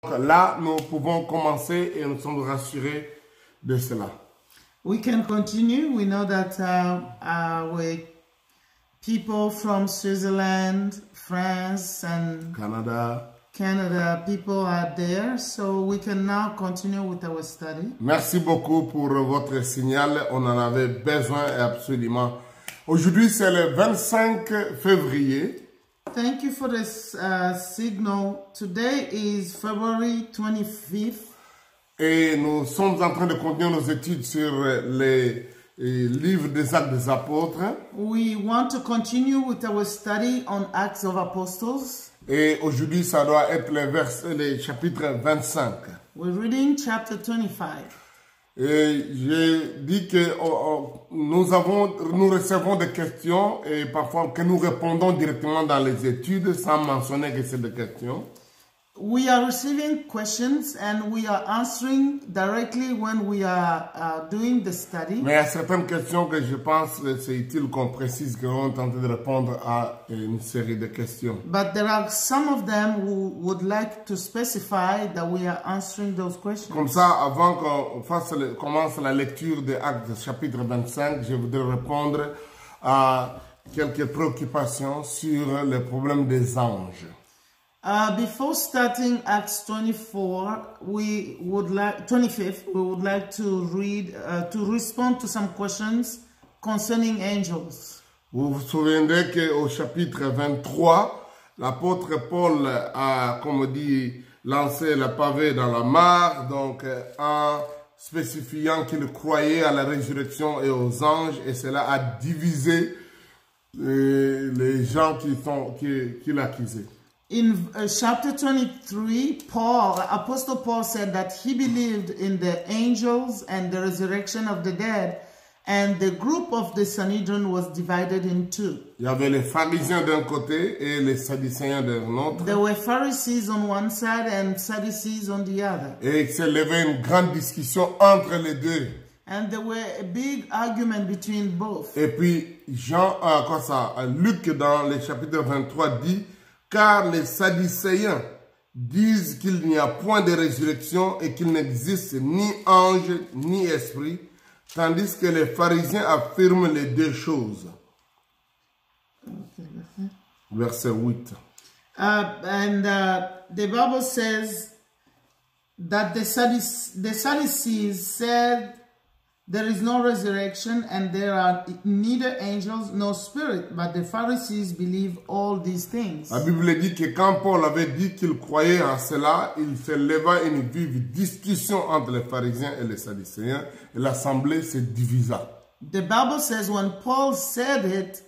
Là, nous pouvons commencer et nous sommes rassurés de cela. We can continue. We know that our people from Switzerland, France, and Canada, people are there. So we can now continue with our study. Merci beaucoup pour votre signal. On en avait besoin absolument. Aujourd'hui, c'est le 25 février. Thank you for this signal. Today is February 25th. Et nous sommes en train de continuer nos études sur les livres des Actes des Apôtres. We want to continue with our study on Acts of Apostles. Et aujourd'hui, ça doit être les chapitres 25. We're reading chapter 25. Et j'ai dit que nous recevons des questions et parfois que nous répondons directement dans les études sans mentionner que c'est des questions. We are receiving questions and we are answering directly when we are doing the study. Mais il y a certaines questions que je pense que c'est utile qu'on précise qu'on est en train de répondre à une série de questions. But there are some of them who would like to specify that we are answering those questions. Comme ça, avant qu'on commence la lecture de Actes chapitre 25, je voudrais répondre à quelques préoccupations sur le problème des anges. Before starting Acts 25th, we would like to read, to respond to some questions concerning angels. Vous vous souvenez qu'au chapitre 23, l'apôtre Paul a, comme on dit, lancé le pavé dans la mare, donc en spécifiant qu'il croyait à la résurrection et aux anges, et cela a divisé les gens qui l'accusaient. In chapter 23, Apostle Paul said that he believed in the angels and the resurrection of the dead, and the group of the Sanhedrin was divided in two. Il y avait les pharisiens d'un côté et les sadducéens d'un autre. There were Pharisees on one side and Sadducees on the other. Et il s'est levé une grande discussion entre les deux. And there were a big argument between both. Et puis Luc dans le chapitre 23 dit: car les Sadducéens disent qu'il n'y a point de résurrection et qu'il n'existe ni ange ni esprit, tandis que les pharisiens affirment les deux choses. Verset 8. The Bible says that the Sadducees said there is no resurrection and there are neither angels nor spirit, but the Pharisees believe all these things. La Bible dit que quand Paul avait dit qu'il croyait en cela, il se leva une vive discussion entre les pharisiens et les sadducéens et l'assemblée se divisa. The Bible says when Paul said it,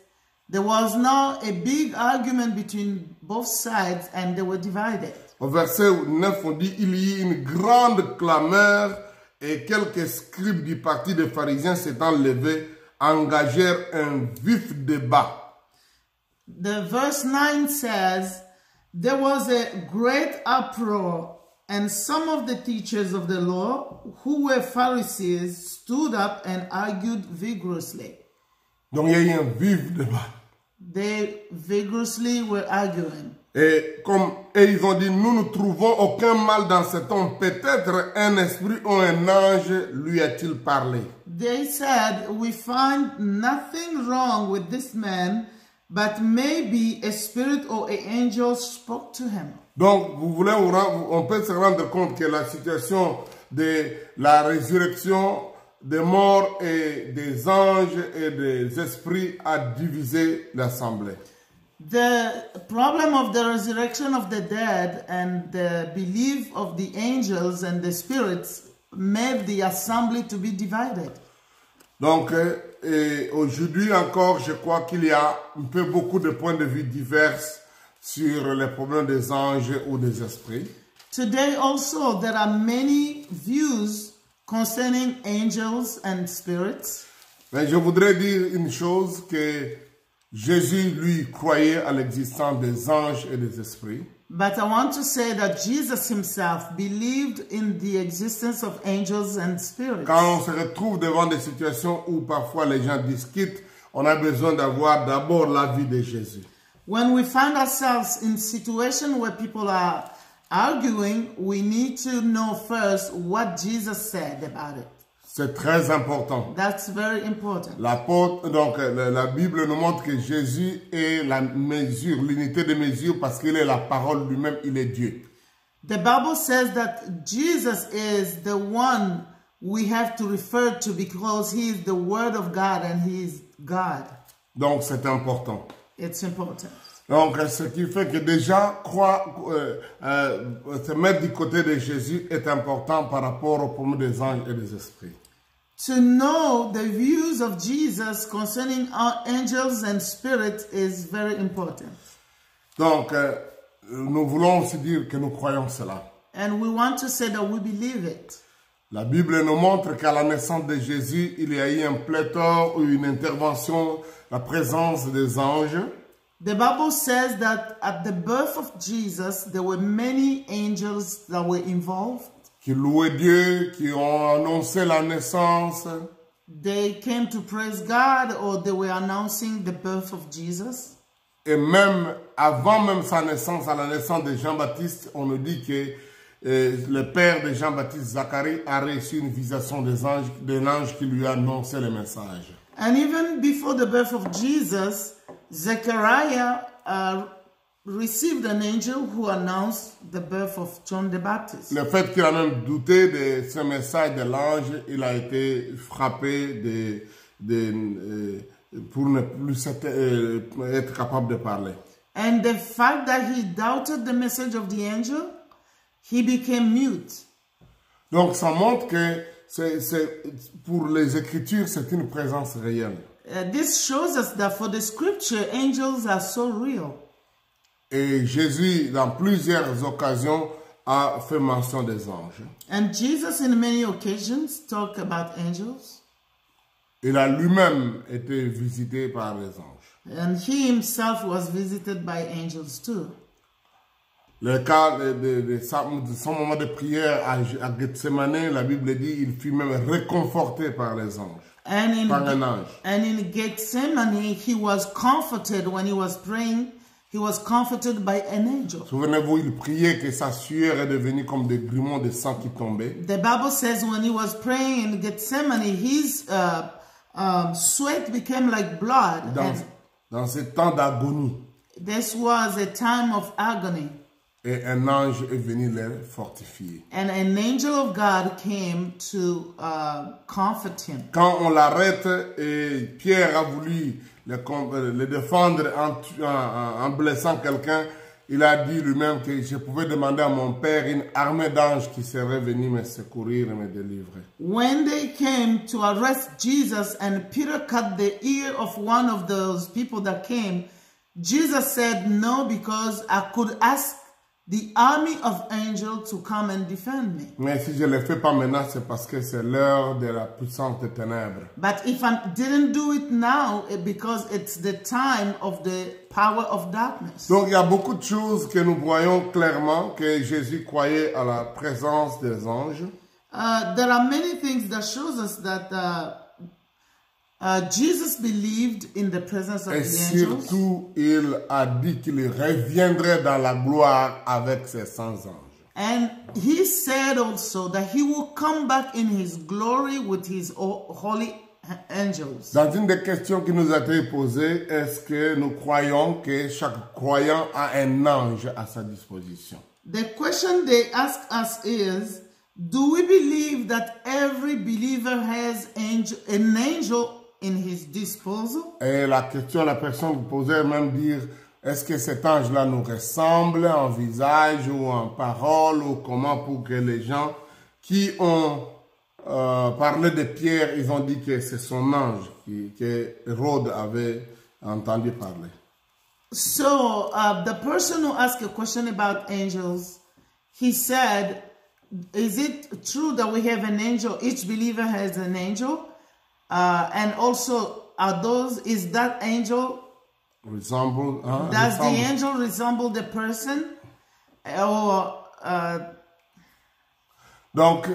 there was now a big argument between both sides and they were divided. Au verset 9, on dit il y eut une grande clameur et quelques scribes du parti des pharisiens s'étant levés, engagèrent un vif débat. The verse 9 says, there was a great uproar, and some of the teachers of the law, who were Pharisees, stood up and argued vigorously. Donc il y a eu un vif débat. They vigorously were arguing. Et ils ont dit, nous ne trouvons aucun mal dans cet homme. Peut-être un esprit ou un ange lui a-t-il parlé. They said, we find nothing wrong with this man, but maybe a spirit or an angel spoke to him. Donc, on peut se rendre compte que la situation de la résurrection des morts et des anges et des esprits a divisé l'assemblée. The problem of the resurrection of the dead and the belief of the angels and the spirits made the assembly to be divided. Donc, aujourd'hui encore, je crois qu'il y a beaucoup de points de vue divers sur les problèmes des anges ou des esprits. Today also, there are many views concerning angels and spirits. Mais je voudrais dire une chose que Jésus, lui, croyait à l'existence des anges et des esprits. But I want to say that Jesus himself believed in the existence of angels and spirits. Quand on se retrouve devant des situations où parfois les gens discutent, on a besoin d'avoir d'abord la vie de Jésus. When we find ourselves in situations where people are arguing, we need to know first what Jesus said about it. C'est très important. That's very important. Donc, la Bible nous montre que Jésus est la mesure, l'unité de mesure, parce qu'il est la parole lui-même, il est Dieu. The Bible says that Jesus is the one we have to refer to because he is the Word of God and he is God. Donc, c'est important. It's important. Donc, ce qui fait que déjà, se mettre du côté de Jésus est important par rapport au problème des anges et des esprits. To know the views of Jesus concerning our angels and spirits is very important. Donc, nous voulons aussi dire que nous croyons cela. And we want to say that we believe it. La Bible nous montre qu'à la naissance de Jésus, il y a eu un pléthore ou une intervention, la présence des anges. The Bible says that at the birth of Jesus, there were many angels that were involved. Qui louaient Dieu, qui ont annoncé la naissance. They came to praise God or they were announcing the birth of Jesus. Et même avant même sa naissance, à la naissance de Jean-Baptiste, on nous dit que le père de Jean-Baptiste, Zacharie, a reçu une visitation d'un ange qui lui a annoncé le message. And even before the birth of Jesus, Zechariah received an angel who announced the birth of John the Baptist. Le fait qu'il a même douté de ce message de l'ange, il a été frappé pour ne plus être capable de parler. And the fact that he doubted the message of the angel, he became mute. Donc ça montre que pour les Écritures, c'est une présence réelle. This shows us that for the scripture, angels are so real. Et Jésus, dans plusieurs occasions, a fait mention des anges. And Jesus, in many occasions, talked about angels. Il a lui-même été visité par les anges. And he himself was visited by angels too. Le cas de son moment de prière à Gethsemane, la Bible dit il fut même réconforté par les anges. Par un ange. And in Gethsemane, he was comforted when he was praying. He was comforted by an angel. Souvenez-vous, il priait que sa sueur est devenue comme des grumeaux de sang qui tombaient. The Bible says when he was praying in Gethsemane, his sweat became like blood. Dans ce temps d'agonie. This was a time of agony. Et un ange est venu les fortifier. And an angel of God came to comfort him. Quand on l'arrête et Pierre a voulu le défendre en blessant quelqu'un, il a dit lui-même que je pouvais demander à mon père une armée d'anges qui serait venue me secourir et me délivrer. When they came to arrest Jesus and Peter cut the ear of one of those people that came, Jesus said no because I could ask the army of angels to come and defend me. Mais si je ne le fais pas maintenant, c'est parce que c'est l'heure de la puissance des ténèbres. But if I didn't do it now, because it's the time of the power of darkness. Donc il y a beaucoup de choses que nous voyons clairement que Jésus croyait à la présence des anges. There are many things that shows us that Jesus believed in the presence of the angels. Et surtout, il a dit qu'il reviendrait dans la gloire avec ses 100 anges. And he said also that he will come back in his glory with his holy angels. Dans une des questions qui nous a été posée, est-ce que nous croyons que chaque croyant a un ange à sa disposition? The question they ask us is, do we believe that every believer has an angel in his disposal? Et la question, la personne posait même dire, est-ce que cet ange-là nous ressemble en visage ou en parole ou comment, pour que les gens qui ont parlé de Pierre, ils ont dit que c'est son ange que Hérode avait entendu parler. So the person who asked a question about angels, he said, is it true that we have an angel? Each believer has an angel. And also, is that angel, resemble, does the angel resemble the person? Or, donc,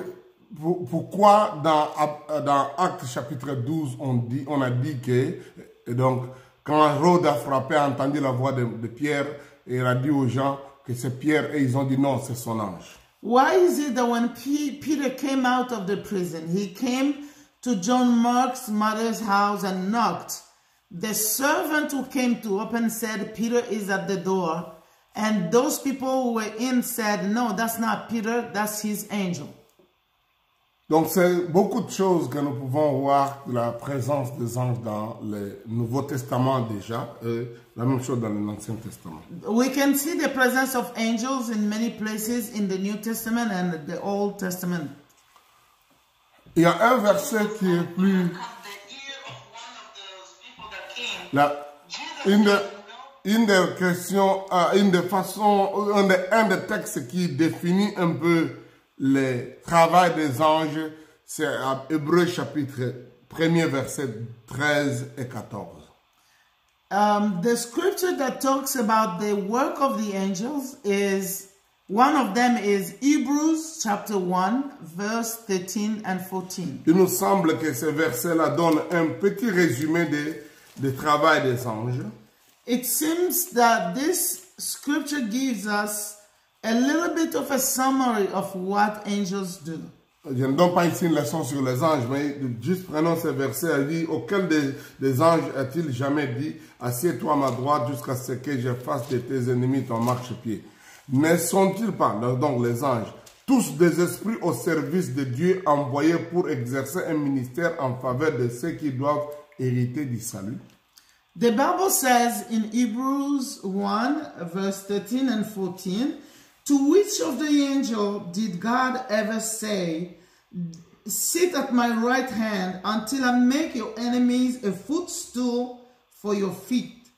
pourquoi dans Actes chapitre 12, on a dit que, donc, quand Hérode a frappé, a entendu la voix de Pierre, et il a dit aux gens, que c'est Pierre et ils ont dit non, c'est son ange. Why is it that when Peter came out of the prison, he came to John Mark's mother's house and knocked? The servant who came to open said, Peter is at the door. And those people who were in said, no, that's not Peter, that's his angel. Donc c'est beaucoup de choses que nous pouvons voir de la présence des anges dans le Nouveau Testament déjà, et la même chose dans l'Ancien Testament. We can see the presence of angels in many places in the New Testament and the Old Testament. Il y a un verset qui est plus... Une des questions, une des façons, un des textes qui définit un peu le travail des anges, c'est Hébreux chapitre 1er verset 13 et 14. The scripture that talks about the work of the angels is, one of them is Hebrews chapter 1 verse 13 and 14. Il nous semble que ce verset-là donne un petit résumé du travail des anges. It seems that this scripture gives us a little bit of a summary of what angels do. Je ne donne pas ici une leçon sur les anges, mais juste prenons ce verset, elle dit, auquel des anges a-t-il jamais dit, assieds-toi à ma droite jusqu'à ce que je fasse de tes ennemis ton marchepied. Ne sont-ils pas, donc les anges, tous des esprits au service de Dieu envoyés pour exercer un ministère en faveur de ceux qui doivent hériter du salut? The Bible says in Hebrews 1 verse 13 and 14, to which of the angel did God ever say, sit at my right hand until I make your enemies a footstool for your feet?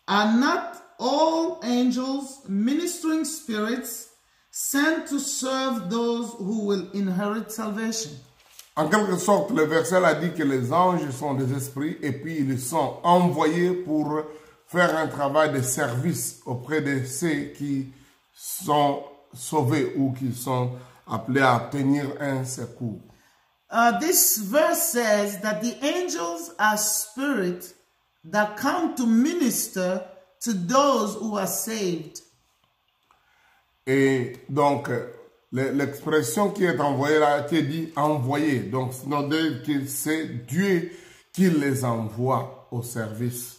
Are not all angels ministering spirits sent to serve those who will inherit salvation? En quelque sorte, le verset a dit que les anges sont des esprits et puis ils sont envoyés pour faire un travail de service auprès de ceux qui sont sauvés ou qui sont appelés à obtenir un secours. This verse says that the angels are spirits that come to minister to those who are saved. Et donc, l'expression qui est envoyée là, qui est dit envoyé, donc c'est Dieu qui les envoie au service.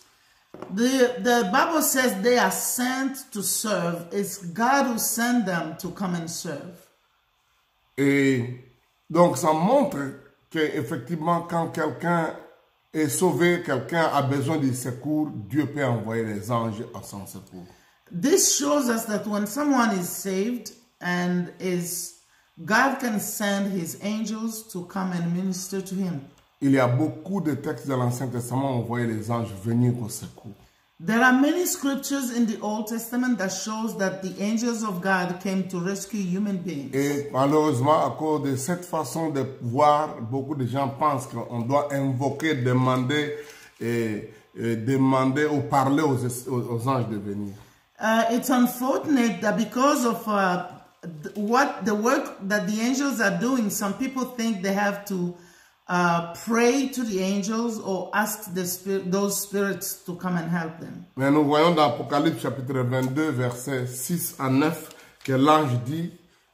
The Bible says they are sent to serve. It's God who sent them to come and serve. Et donc ça montre qu'effectivement quand quelqu'un est sauvé, quelqu'un a besoin de secours, Dieu peut envoyer les anges à son secours. This shows us that when someone is saved and God can send his angels to come and minister to him. Il y a beaucoup de textes dans l'Ancien Testament où on voyait les anges venir au secours. There are many scriptures in the Old Testament that shows that the angels of God came to rescue human beings. Et malheureusement, à cause de cette façon de voir, beaucoup de gens pensent qu'on doit invoquer, demander ou parler aux anges de venir. It's unfortunate that because of what the work that the angels are doing, some people think they have to pray to the angels or ask those spirits to come and help them. Mais nous voyons dans Apocalypse chapitre 22, versets 6 à 9, que l'ange dit,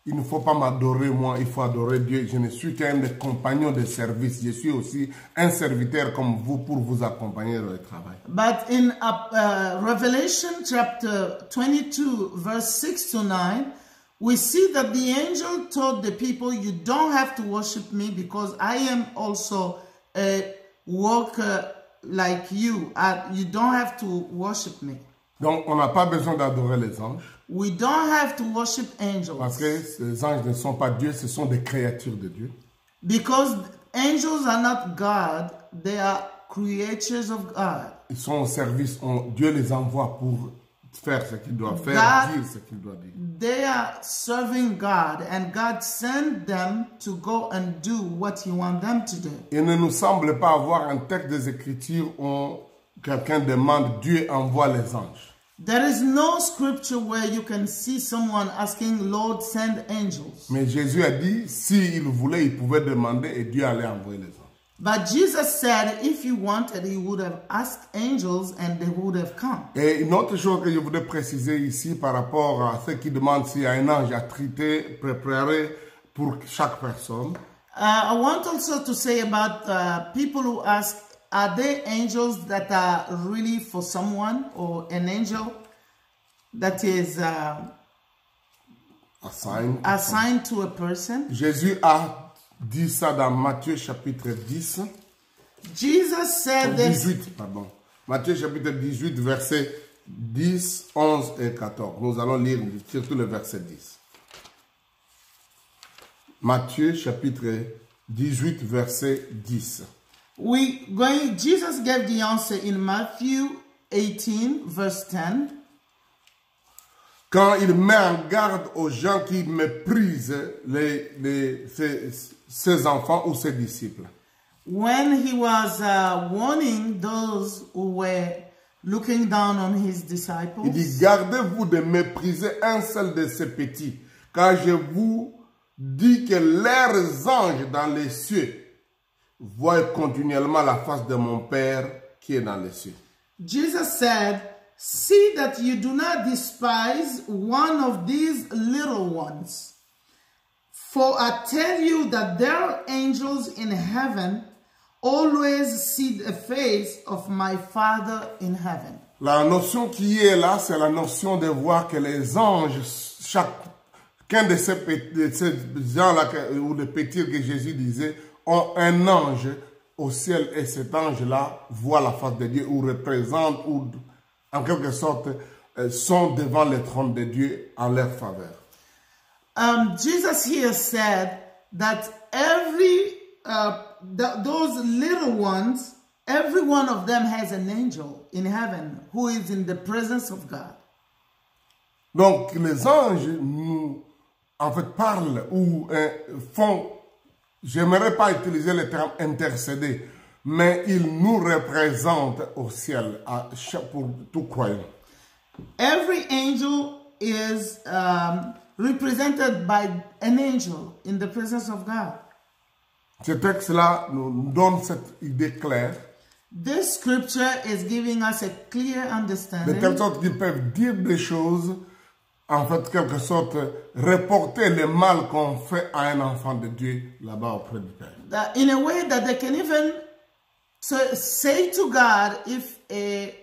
il ne faut pas m'adorer moi, il faut adorer Dieu. Je ne suis qu'un des compagnons de service. Je suis aussi un serviteur comme vous pour vous accompagner dans le travail. But in Revelation chapter 22, verse 6 to 9, we see that the angel told the people, you don't have to worship me because I am also a worker like you. You don't have to worship me. Donc, on n'a pas besoin d'adorer les anges. We don't have to worship angels. Parce que les anges ne sont pas Dieu, ce sont des créatures de Dieu. Because angels are not God, they are creatures of God. Ils sont au service, Dieu les envoie pour faire ce qu'il doit faire, dire ce qu'il doit dire. They are serving God and God sent them to go and do what He wants them to do. Il ne nous semble pas avoir un texte des Écritures où quelqu'un demande, Dieu envoie les anges. There is no scripture where you can see someone asking, Lord, send angels. Mais Jésus a dit, s'il voulait, il pouvait demander et Dieu allait envoyer les anges. But Jesus said if he wanted, he would have asked angels and they would have come. Et une autre chose que je voudrais préciser ici par rapport à ceux qui demandent s'il y a un ange attrité, préparé pour chaque personne. I want also to say about people who ask, are there angels that are really for someone, or an angel that is assigned to a person? Jésus a dit ça dans Matthieu chapitre 10. Jesus said 18, pardon. Matthieu chapitre 18, versets 10, 11 et 14. Nous allons lire surtout le verset 10. Matthieu chapitre 18, verset 10. Jesus gave the answer in Matthew 18, verse 10. Quand il met en garde aux gens qui méprisent ses enfants ou ses disciples. When he was warning those who were looking down on his disciples. Il dit, gardez-vous de mépriser un seul de ces petits, car je vous dis que leurs anges dans les cieux voient continuellement la face de mon Père qui est dans les cieux. Jesus said, see that you do not despise one of these little ones. For I tell you that their angels in heaven always see the face of my Father in heaven. La notion qui est là, c'est la notion de voir que les anges, chacun de ces gens-là, ou les petits que Jésus disait, ont un ange au ciel, et cet ange-là voit la face de Dieu, ou représente, ou en quelque sorte, sont devant le trône de Dieu en leur faveur. Jesus here said that those little ones, every one of them has an angel in heaven who is in the presence of God. Donc les anges nous, en fait, parlent ou font, j'aimerais pas utiliser le terme intercéder, mais ils nous représentent au ciel pour tout croyant. Every angel is represented by an angel in the presence of God. Ce texte-là nous donne cette idée claire. This scripture is giving us a clear understanding. De telle sorte qu'ils peuvent dire des choses, en fait, quelque sorte, reporter le mal qu'on fait à un enfant de Dieu là-bas auprès du Père. In a way that they can even say to God if a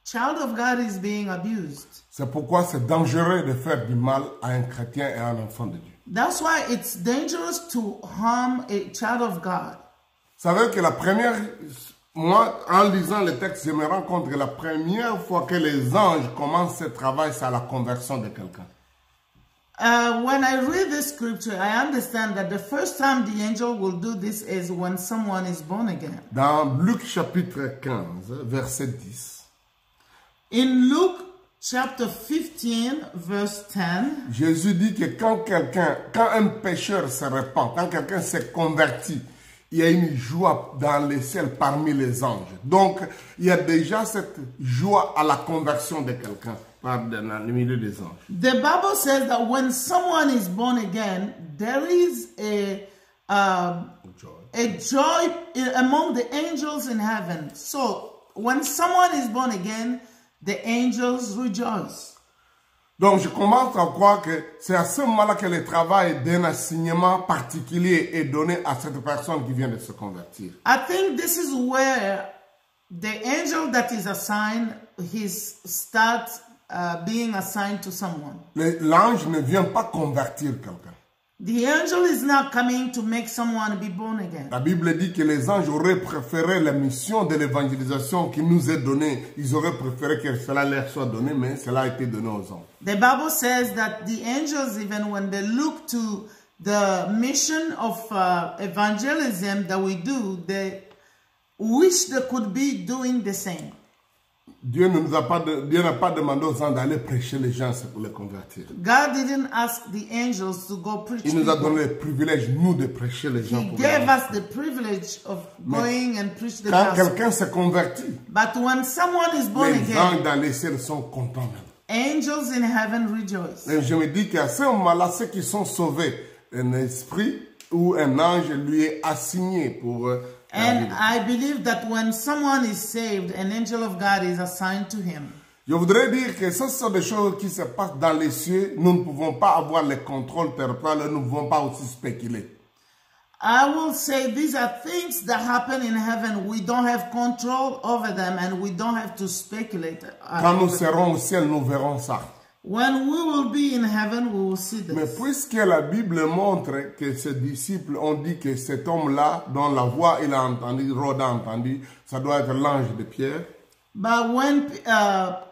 child of God is being abused. C'est pourquoi c'est dangereux de faire du mal à un chrétien et à un enfant de Dieu. That's why it's dangerous to harm a child of God. Vous savez que moi, en lisant le texte, je me rends compte que la première fois que les anges commencent ce travail, c'est à la conversion de quelqu'un. When I read this scripture, I understand that the first time the angel will do this is when someone is born again. Dans Luc chapitre 15, verset 10. In Luke chapter 15, verse 10. Jésus dit que quand un pécheur se repent, quand quelqu'un s'est converti, il y a une joie dans le ciel parmi les anges. Donc, il y a déjà cette joie à la conversion de quelqu'un dans le milieu des anges. The Bible says that when someone is born again, there is a joy among the angels in heaven. So, when someone is born again, the angels rejoice. Donc, je commence à croire que c'est à ce moment-là que le travail d'un assignement particulier est donné à cette personne qui vient de se convertir. I think this is where the angel that is assigned, starts being assigned to someone. L'ange ne vient pas convertir quelqu'un. The angel is not coming to make someone be born again. La Bible dit que les anges auraient préféré la mission de l'évangélisation qui nous est donnée. Ils auraient préféré que cela leur soit donné, mais cela a été donné aux anges. The Bible says that the angels, even when they look to the mission of evangelism that we do, they wish they could be doing the same. Dieu n'a pas demandé aux anges d'aller prêcher les gens pour les convertir. God didn't ask the angels to go preach. Il nous a donné le privilège, nous, de prêcher les gens. He gave us the privilege of going and preach the gospel. Quand gospel. quelqu'un se convertit, But when someone is born les anges again, dans les ciels sont contents même. angels in heaven rejoice. Et je me dis qu'à ce moment-là, ceux qui sont sauvés, un esprit ou un ange lui est assigné pour And I believe that when someone is saved, an angel of God is assigned to him. Je voudrais dire que ce sont des choses qui se passent dans les cieux. Nous ne pouvons pas avoir le contrôle terrestre, nous ne pouvons pas aussi spéculer. I will say these are things that happen in heaven. We don't have control over them and we don't have to speculate. Quand nous serons au ciel, nous verrons ça. When we will be in heaven, we will see this. Mais puisque la Bible montre que ses disciples ont dit que cet homme-là, dont la voix il a entendu, Rhoda a entendu, ça doit être l'ange de Pierre. But when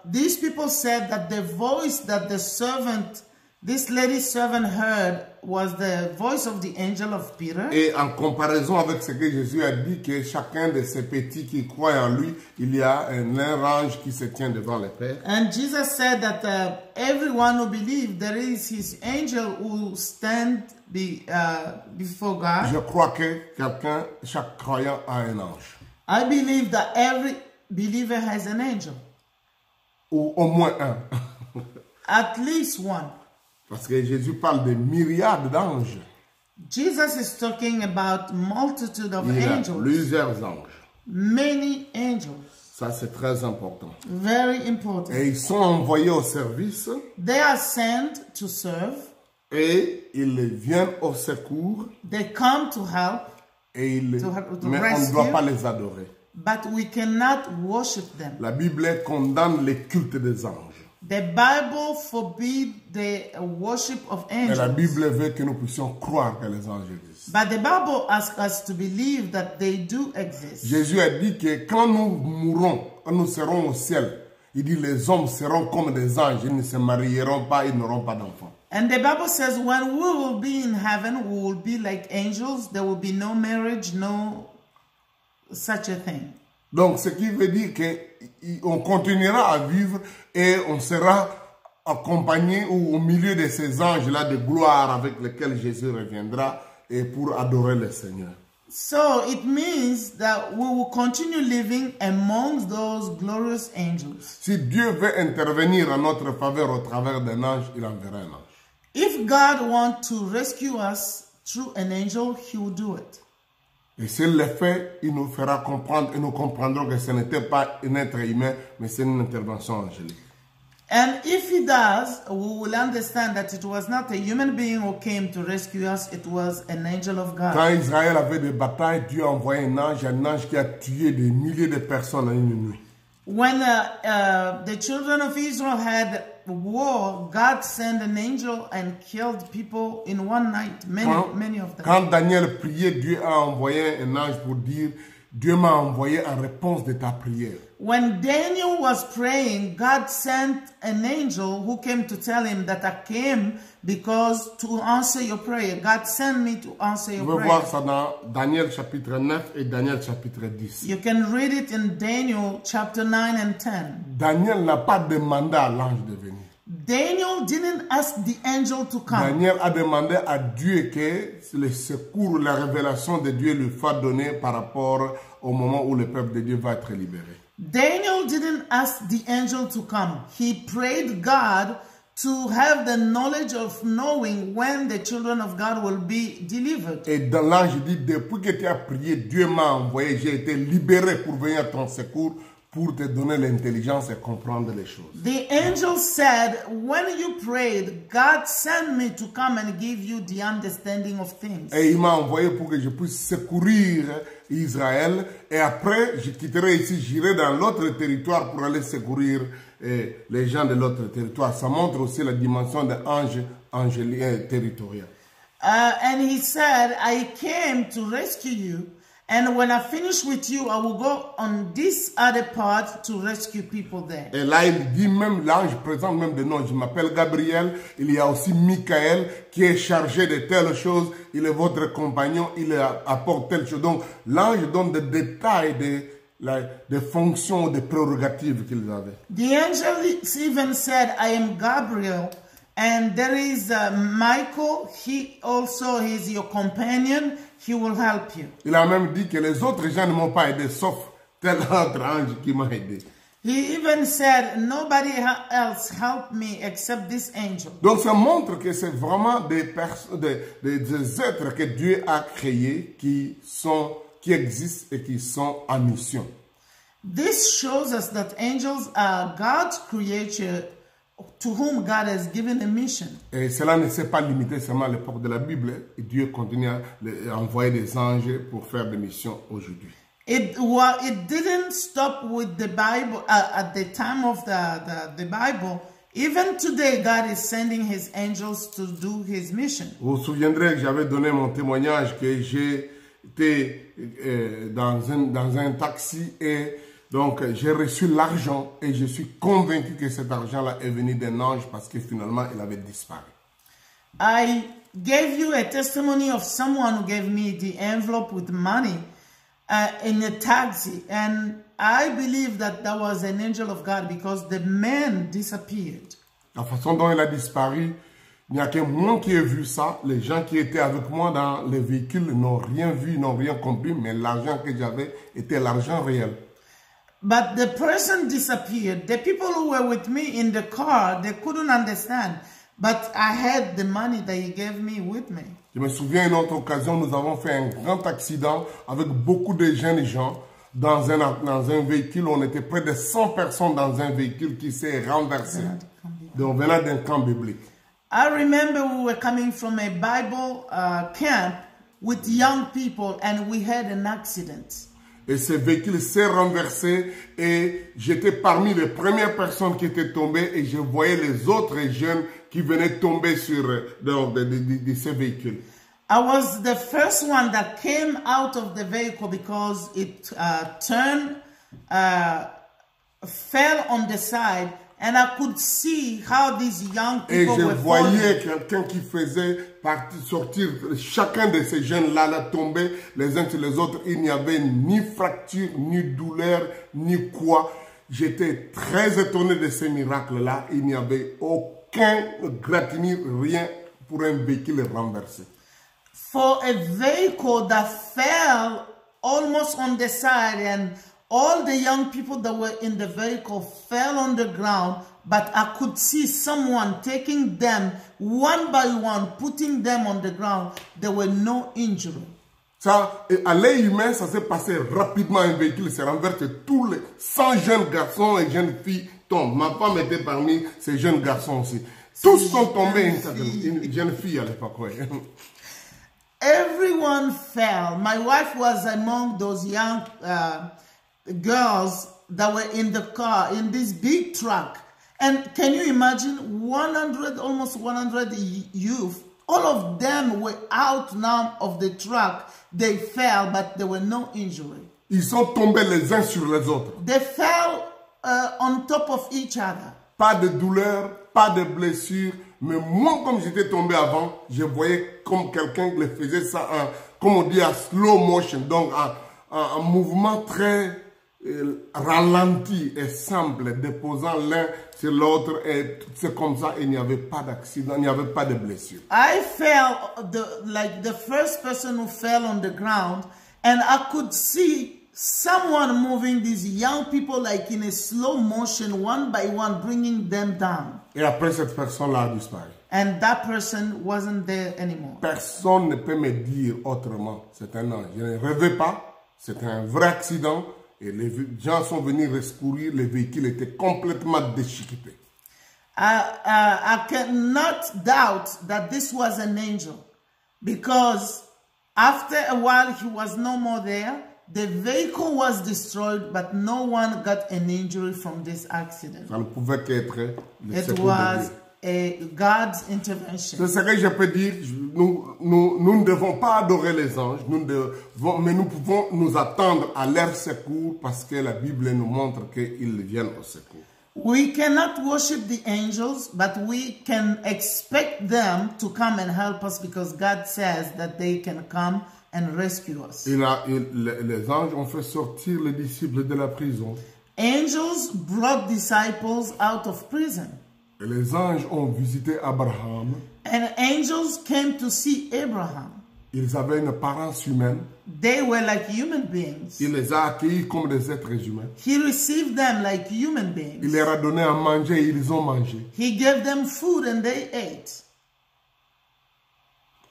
these people said that the voice that the servant, this lady's servant heard was the voice of the angel of Peter. Et en comparaison avec ce que Jésus a dit, que chacun de ces petits qui croient en lui, il y a un ange qui se tient devant le Père. And Jesus said that everyone who believes, there is his angel who stand before God. Je crois que chaque croyant a un ange. I believe that every believer has an angel. Ou au moins un. At least one. Parce que Jésus parle de myriades d'anges. Jesus is talking about multitude of Il y a angels. plusieurs anges. Many angels. Ça, c'est très important. Very important. Et ils sont envoyés au service. They are sent to serve. Et ils viennent au secours. They come to help. Et to mais rescue, on ne doit pas les adorer. But we cannot worship them. La Bible condamne les cultes des anges. The Bible forbids the worship of angels. Mais la Bible veut que nous puissions croire que les anges existent. But the Bible asks us to believe that they do exist. Jésus a dit que quand nous mourrons, quand nous serons au ciel, il dit les hommes seront comme des anges, ils ne se marieront pas, ils n'auront pas d'enfants. And the Bible says when we will be in heaven, we will be like angels. There will be no marriage, no such a thing. Donc, ce qui veut dire qu'on continuera à vivre et on sera accompagné ou au milieu de ces anges-là de gloire avec lesquels Jésus reviendra et pour adorer le Seigneur. So, it means that we will continue living amongst those glorious angels. Si Dieu veut intervenir en notre faveur au travers d'un ange, il enverra un ange. If God wants to rescue us through an angel, he will do it. Et s'il le fait, il nous fera comprendre et nous comprendrons que ce n'était pas un être humain, mais c'est une intervention angélique. And if he does, we will understand that it was not a human being who came to rescue us, it was an angel of God. Quand Israël avait des batailles, Dieu a envoyé un ange qui a tué des milliers de personnes en une nuit. When the children of Israel had war, God sent an angel and killed people in one night, many of them. Quand Daniel priait, Dieu a envoyé un ange pour dire, Dieu m'a envoyé en réponse de ta prière. When Daniel was praying, God sent an angel who came to tell him that I came because to answer your prayer. God sent me to answer your prayer. Vous pouvez voir ça dans Daniel chapitre 9 et Daniel chapitre 10. You can read it in Daniel chapter 9 and 10. Daniel n'a pas demandé à l'ange de venir. Daniel didn't ask the angel to come. Daniel a demandé à Dieu que le secours, la révélation de Dieu lui soit donnée par rapport au moment où le peuple de Dieu va être libéré. Daniel didn't ask the angel to come. He prayed God to have the knowledge of knowing when the children of God will be delivered. Et dans l'ange dit, depuis que tu as prié, Dieu m'a envoyé, j'ai été libéré pour venir à ton secours, pour te donner l'intelligence et comprendre les choses. The angel said, when you prayed, God sent me to come and give you the understanding of things. Et il m'a envoyé pour que je puisse secourir Israël. Et après, je quitterai ici, j'irai dans l'autre territoire pour aller secourir les gens de l'autre territoire. Ça montre aussi la dimension de l'ange angélique territorial. And he said, I came to rescue you. And when I finish with you, I will go on this other part to rescue people there. Et là, il dit même, l'ange présente même des noms. Je m'appelle Gabriel. Il y a aussi Michael qui est chargé de telles choses. Il est votre compagnon. Il apporte telle chose. Donc, l'ange donne des détails des fonctions, des prérogatives qu'ils avaient. The angel even said, I am Gabriel. And there is Michael. He also is your companion. He will help you. Il a même dit que les autres gens ne m'ont pas aidé, sauf tel autre ange qui m'a aidé. He even said, nobody else helped me except this angel. Donc ça montre que c'est vraiment des êtres que Dieu a créés qui qui existent et qui sont en mission. This shows us that angels are God's creature to whom God has given a mission. Et cela ne s'est pas limité seulement à l'époque de la Bible. Et Dieu continue à envoyer des anges pour faire des missions aujourd'hui. It didn't stop with the Bible at the time of the Bible. Even today, God is sending His angels to do His mission. Vous vous souviendrez que j'avais donné mon témoignage que j'étais dans un taxi et donc j'ai reçu l'argent et je suis convaincu que cet argent-là est venu d'un ange parce que finalement il avait disparu. I gave you a testimony of someone who gave me the envelope with money in a taxi, and I believe that was an angel of God because the man disappeared. La façon dont il a disparu, il n'y a que moi qui ai vu ça. Les gens qui étaient avec moi dans le véhicule n'ont rien vu, n'ont rien compris, mais l'argent que j'avais était l'argent réel. But the person disappeared. The people who were with me in the car, they couldn't understand. But I had the money that he gave me with me. Je me souviens, une autre occasion, nous avons fait un grand accident avec beaucoup de jeunes gens dans un véhicule. On était près de 100 personnes dans un véhicule qui s'est renversé. Donc, venant d'un camp biblique. I remember we were coming from a Bible camp with young people and we had an accident. Et ce véhicule s'est renversé et j'étais parmi les premières personnes qui étaient tombées et je voyais les autres jeunes qui venaient tomber sur de ce véhicule. I was the first one that came out of the vehicle because it fell on the side. And I could see how these young people were falling. Et je voyais quelqu'un qui faisait sortir chacun de ces jeunes-là, tomber les uns sur les autres. Il n'y avait ni fracture, ni douleur, ni quoi. J'étais très étonné de ces miracles-là. Il n'y avait aucun gratinure, rien pour un véhicule renversé. For a vehicle that fell almost on the side and all the young people that were in the vehicle fell on the ground, but I could see someone taking them one by one, putting them on the ground. There were no injury. Ça, à l'œil humain, ça s'est passé rapidement. Un véhicule s'est renversé. Tous les 100 jeunes garçons et jeunes filles tombent. Ma femme était parmi ces jeunes garçons aussi. Tous sont tombés. Une jeune fille à l'époque, oui. Everyone fell. My wife was among those young girls that were in the car, in this big truck. And can you imagine almost 100 youth, all of them were out now of the truck. They fell, but there were no injury. Ils sont tombés les uns sur les autres. They fell on top of each other. Pas de douleur, pas de blessure. Mais moi, comme j'étais tombé avant, je voyais comme quelqu'un le faisait ça, comme on dit, en slow motion. Donc, un mouvement très ralenti et simple, déposant l'un sur l'autre, et c'est comme ça, il n'y avait pas d'accident, il n'y avait pas de blessure. I fell like the first person who fell on the ground, and I could see someone moving these young people like in a slow motion, one by one, bringing them down. Et après, cette personne-là a disparu. And that person wasn't there anymore. Personne ne peut me dire autrement. C'est un ange. Je ne rêvais pas. C'était un vrai accident. Et les gens sont venus secourir. Le véhicule était complètement déchiqueté. I cannot doubt that this was an angel. Because after a while, he was no more there. The vehicle was destroyed, but no one got an injury from this accident. Ça ne pouvait qu'être le secours de Dieu. God's intervention. C'est ce que je peux dire. Nous ne devons pas adorer les anges, mais nous pouvons nous attendre à leur secours parce que la Bible nous montre qu'ils viennent au secours. We cannot worship the angels, but we can expect them to come and help us because God says that they can come and rescue us. Les anges ont fait sortir les disciples de la prison. Angels brought disciples out of prison. Et les anges ont visité Abraham. And angels came to see Abraham. Ils avaient une apparence humaine. They were like human beings. Il les a accueillis comme des êtres humains. He received them like human beings. Il leur a donné à manger et ils ont mangé. He gave them food and they ate.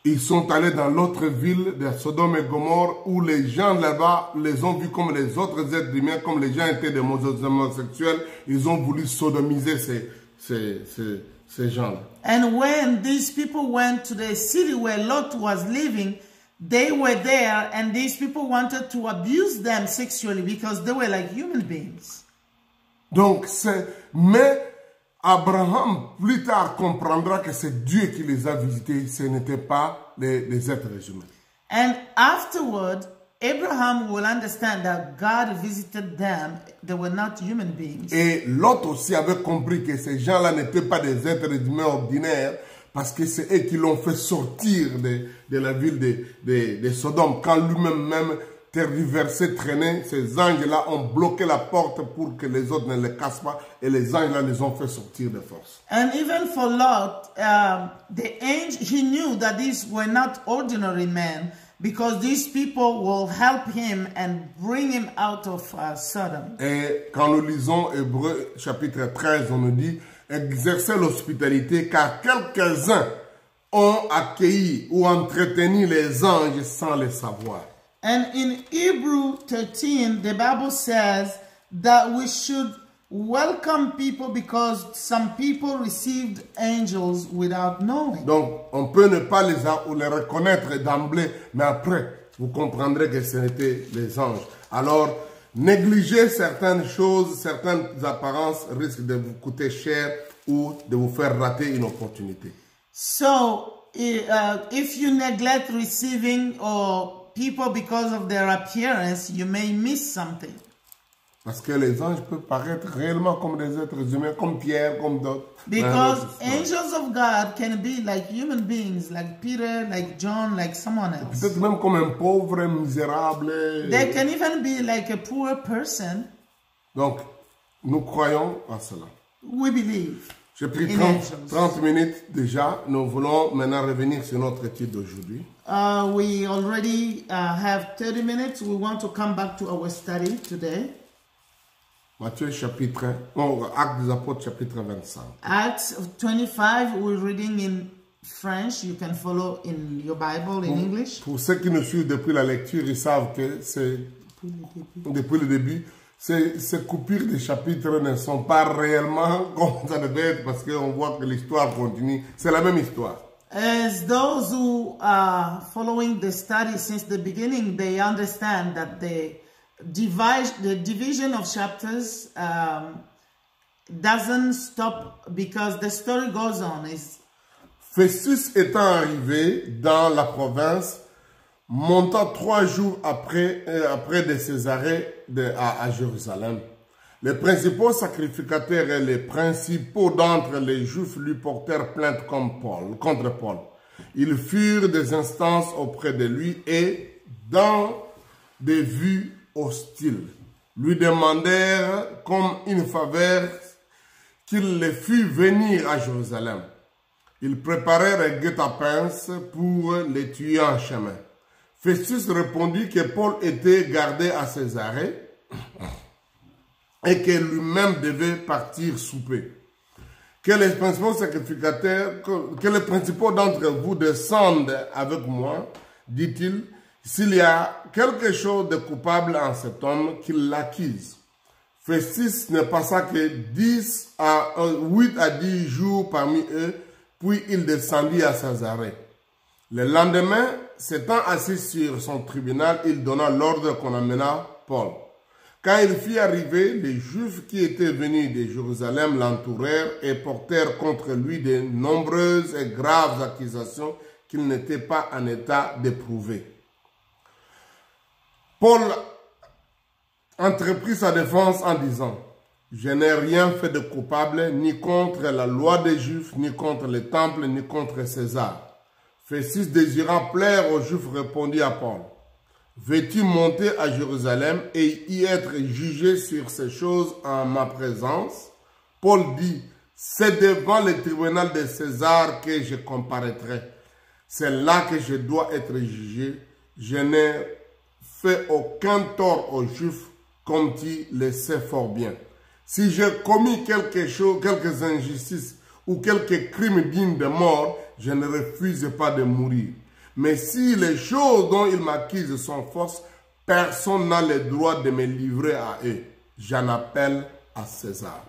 Ils sont allés dans l'autre ville de Sodome et Gomorrhe où les gens là-bas les ont vus comme les autres êtres humains, comme les gens étaient des homosexuels. Ils ont voulu sodomiser ces gens-là. And when these people went to the city where Lot was living, they were there and these people wanted to abuse them sexually because they were like human beings. Donc, mais Abraham plus tard comprendra que c'est Dieu qui les a visités, ce n'étaient pas les êtres humains. And afterward, Abraham will understand that God visited them. They were not human beings. Et Lot aussi avait compris que ces gens-là n'étaient pas des êtres humains ordinaires parce que c'est eux qui l'ont fait sortir de la ville de Sodome. Quand lui-même tergiversé, traîné, ces anges-là ont bloqué la porte pour que les autres ne les cassent pas et les anges-là les ont fait sortir de force. And even for Lot, the angel, he knew that these were not ordinary men because these people will help him and bring him out of Sodom. Et quand nous lisons Hébreux chapitre 13, on nous dit « Exercez l'hospitalité car quelques-uns ont accueilli ou entretenu les anges sans le savoir. » And in Hebrew 13, the Bible says that we should welcome people because some people received angels without knowing. Donc, on peut ne pas les reconnaître d'emblée, mais après, vous comprendrez que ce n'étaient les anges. Alors, négliger certaines choses, certaines apparences risquent de vous coûter cher ou de vous faire rater une opportunité. So, if you neglect receiving or people because of their appearance, you may miss something. Parce que les anges peuvent paraître réellement comme des êtres humains, comme Pierre, comme d'autres. Because angels of God can be like human beings, like Peter, like John, like someone else. Peut-être même comme un pauvre, misérable. They can even be like a poor person. Donc, nous croyons à cela. We believe. J'ai pris 30 minutes déjà. Nous voulons maintenant revenir sur notre étude d'aujourd'hui. We already have 30 minutes. We want to come back to our study today. Actes des Apôtres, chapitre 25. Acts 25, we're reading in French. You can follow in your Bible in English. Pour ceux qui nous suivent depuis la lecture, ils savent que c'est depuis le début. Ces coupures de chapitres ne sont pas réellement comme ça devait être parce qu'on voit que l'histoire continue. C'est la même histoire. As those who are following the study since the beginning, they understand that the division of chapters doesn't stop because the story goes on. Festus étant arrivé dans la province, montant 3 jours après de Césarée à Jérusalem. Les principaux sacrificateurs et les principaux d'entre les Juifs lui portèrent plainte contre Paul. Ils furent des instances auprès de lui et, dans des vues hostiles, lui demandèrent comme une faveur qu'il les fût venir à Jérusalem. Ils préparèrent un guet-apens pour les tuer en chemin. Festus répondit que Paul était gardé à Césarée et que lui-même devait partir souper. Que les principaux sacrificateurs, que les principaux d'entre vous descendent avec moi, dit-il, s'il y a quelque chose de coupable en cet homme, qu'il l'accuse. Festus ne passa que 8 à 10 jours parmi eux, puis il descendit à Césarée. Le lendemain, s'étant assis sur son tribunal, il donna l'ordre qu'on amena Paul. Quand il fit arriver, les Juifs qui étaient venus de Jérusalem l'entourèrent et portèrent contre lui de nombreuses et graves accusations qu'il n'était pas en état d'éprouver. Paul entreprit sa défense en disant « Je n'ai rien fait de coupable, ni contre la loi des Juifs, ni contre le temple, ni contre César. » Festus, désirant plaire aux Juifs, répondit à Paul « Veux-tu monter à Jérusalem et y être jugé sur ces choses en ma présence ?» Paul dit « C'est devant le tribunal de César que je comparaîtrai. C'est là que je dois être jugé. Je n'ai fait aucun tort aux Juifs, comme tu le sais fort bien. Si j'ai commis quelques injustices ou quelques crimes dignes de mort, je ne refuse pas de mourir. Mais si les choses dont il m'accuse sont fausses, personne n'a le droit de me livrer à eux. J'en appelle à César. »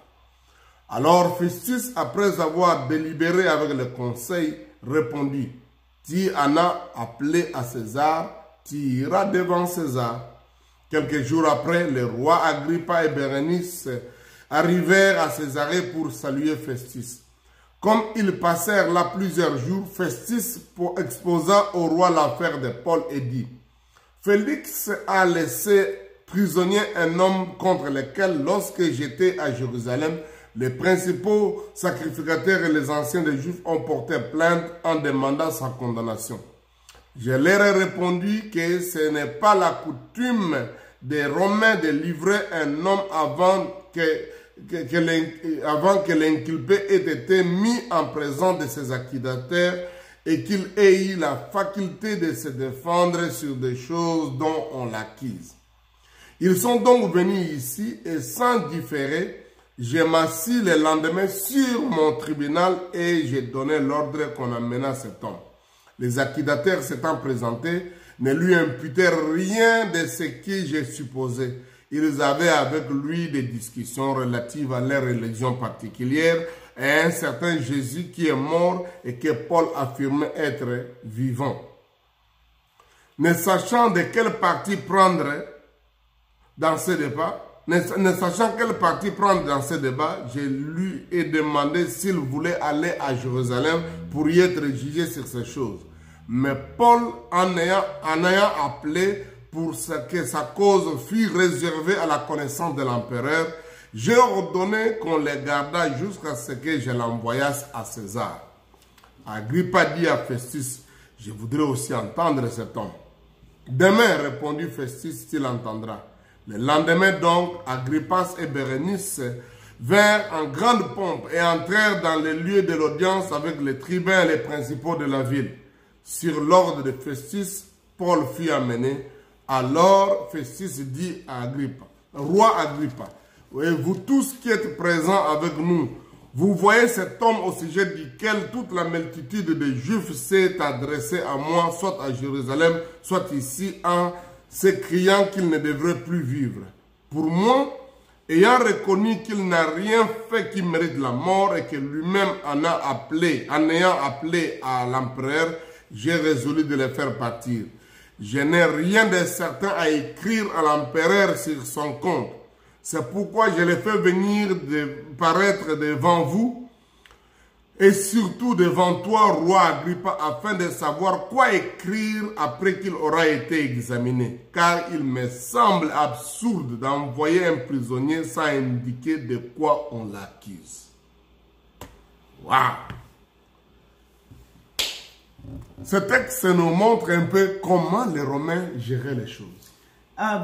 Alors Festus, après avoir délibéré avec le conseil, répondit, « Tu en as appelé à César, tu iras devant César. » Quelques jours après, le roi Agrippa et Bérénice arrivèrent à Césarée pour saluer Festus. Comme ils passèrent là plusieurs jours, Festus exposa au roi l'affaire de Paul et dit, « Félix a laissé prisonnier un homme contre lequel, lorsque j'étais à Jérusalem, les principaux sacrificateurs et les anciens des Juifs ont porté plainte en demandant sa condamnation. Je leur ai répondu que ce n'est pas la coutume des Romains de livrer un homme avant que l'inculpé ait été mis en présence de ses accusateur et qu'il ait eu la faculté de se défendre sur des choses dont on l'accuse. Ils sont donc venus ici et sans différer, je m'assis le lendemain sur mon tribunal et j'ai donné l'ordre qu'on amena cet homme. Les accusateur s'étant présentés ne lui imputèrent rien de ce que j'ai supposé. Ils avaient avec lui des discussions relatives à leur religion particulière et à un certain Jésus qui est mort et que Paul affirmait être vivant. Ne sachant de quel parti prendre dans ce débat, je lui ai demandé s'il voulait aller à Jérusalem pour y être jugé sur ces choses. Mais Paul, en ayant appelé pour que sa cause fût réservée à la connaissance de l'empereur, j'ai ordonné qu'on les gardât jusqu'à ce que je l'envoyasse à César. Agrippa dit à Festus, « Je voudrais aussi entendre cet homme. » Demain, répondit Festus, tu l'entendras. Le lendemain donc, Agrippas et Bérénice vinrent en grande pompe et entrèrent dans les lieux de l'audience avec les tribuns et les principaux de la ville. Sur l'ordre de Festus, Paul fut amené. Alors Festus dit à Agrippa, « Roi Agrippa, et vous tous qui êtes présents avec nous, vous voyez cet homme au sujet duquel toute la multitude des Juifs s'est adressée à moi, soit à Jérusalem, soit ici, en se criant qu'il ne devrait plus vivre. Pour moi, ayant reconnu qu'il n'a rien fait qui mérite la mort et que lui-même en ayant appelé à l'empereur, j'ai résolu de le faire partir. Je n'ai rien de certain à écrire à l'empereur sur son compte. C'est pourquoi je l'ai fait venir paraître devant vous et surtout devant toi, roi Agrippa, afin de savoir quoi écrire après qu'il aura été examiné. Car il me semble absurde d'envoyer un prisonnier sans indiquer de quoi on l'accuse. Waouh! Ce texte nous montre un peu comment les Romains géraient les choses.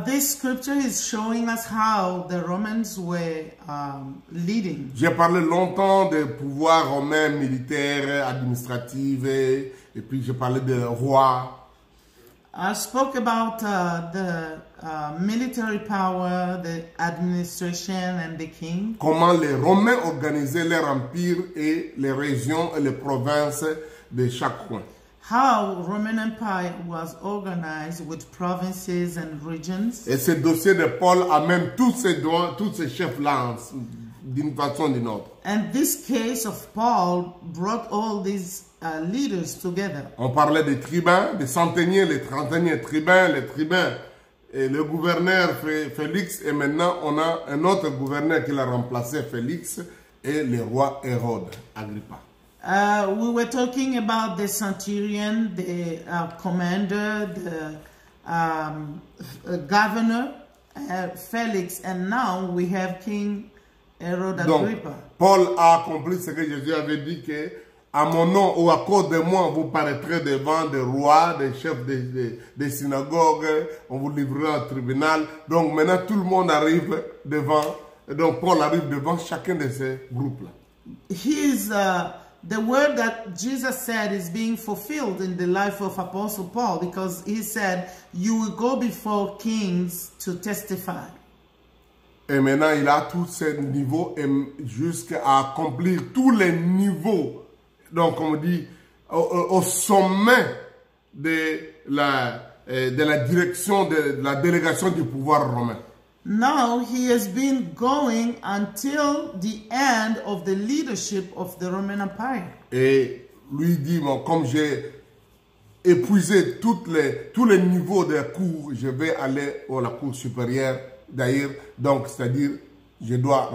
This scripture is showing us how the Romans were leading. J'ai parlé longtemps des pouvoirs romains militaires, administratifs, et puis j'ai parlé des rois. I spoke about the military power, the administration, and the king. Comment les Romains organisaient leur empire et les régions et les provinces de chaque coin. How Roman Empire was organized with provinces and regions. Et ce dossier de Paul amène tous ces chefs-là d'une façon ou d'une autre. And this case of Paul brought all these leaders together. On parlait des tribuns, des centeniers, les trentenaires tribuns, et le gouverneur Félix, et maintenant on a un autre gouverneur qui l'a remplacé, Félix, et le roi Hérode, Agrippa. We were talking about the centurion, the commander, the governor, Felix, and now we have King Herod Agrippa. Donc, Paul a accompli ce que Jésus avait dit que à mon nom ou à cause de moi, vous paraîtrez devant des rois, des chefs des synagogues, on vous livrera au tribunal. Donc maintenant tout le monde arrive devant, donc Paul arrive devant chacun de ces groupes-là. The word that Jesus said is being fulfilled in the life of Apostle Paul, because he said, you will go before kings to testify. Et maintenant, il a tous ces niveaux jusqu'à accomplir tous les niveaux. Donc, comme on dit, au sommet de la direction de la délégation du pouvoir romain. Now he has been going until the end of the leadership of the Roman Empire. Et lui dit, bon, comme j'ai épuisé tous les niveaux des cours, je vais aller à la cour supérieure d'ailleurs, donc c'est-à-dire je dois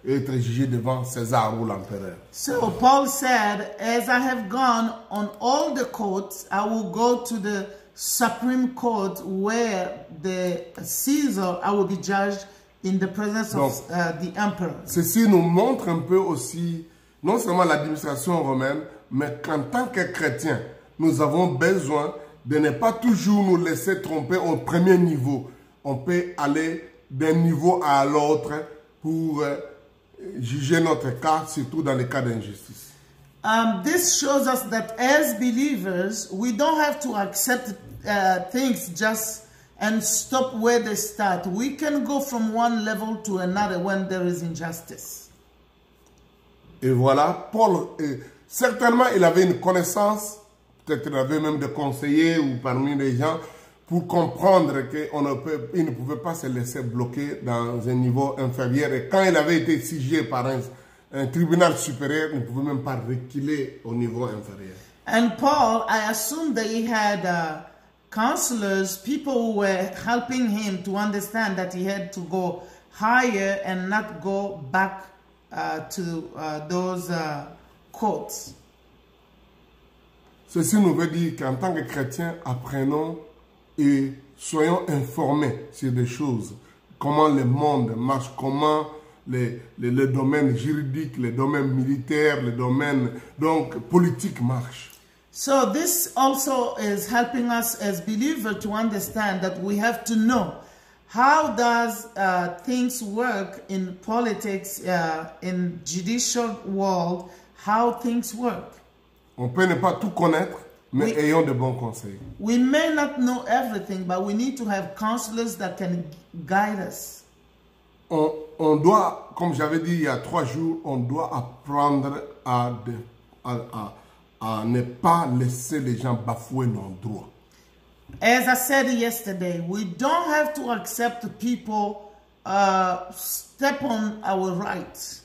être jugé devant César ou l'empereur. So Paul said, as I have gone on all the courts, I will go to the Supreme Court where the Caesar, I will be judged in the presence of the emperor. Ceci nous montre un peu aussi, non seulement l'administration romaine, mais qu'en tant que chrétiens, nous avons besoin de ne pas toujours nous laisser tromper au premier niveau. On peut aller d'un niveau à l'autre pour juger notre cas, surtout dans les cas d'injustice. This shows us that as believers, we don't have to accept things just and stop where they start. We can go from one level to another when there is injustice. Et voilà, Paul, certainement, il avait une connaissance, peut-être qu'il avait même des conseillers ou parmi les gens, pour comprendre qu'il ne pouvait pas se laisser bloquer dans un niveau inférieur. Et quand il avait été exigé par un tribunal supérieur, il ne pouvait même pas reculer au niveau inférieur. And Paul, I assume that he had counselors, people who were helping him to understand that he had to go higher and not go back to those courts. Ceci nous veut dire qu'en tant que chrétiens, apprenons et soyons informés sur des choses, comment le monde marche, comment les domaines juridiques, les domaines militaires, les domaines politiques marchent. So this also is helping us as believers to understand that we have to know how does things work in politics, in judicial world, how things work. On peut ne pas tout connaître, mais ayons de bons conseils. We may not know everything, but we need to have counselors that can guide us. On doit, comme j'avais dit il y a 3 jours, on doit apprendre à ne pas laisser les gens bafouer nos droits. As I said yesterday, we don't have to accept people step on our rights.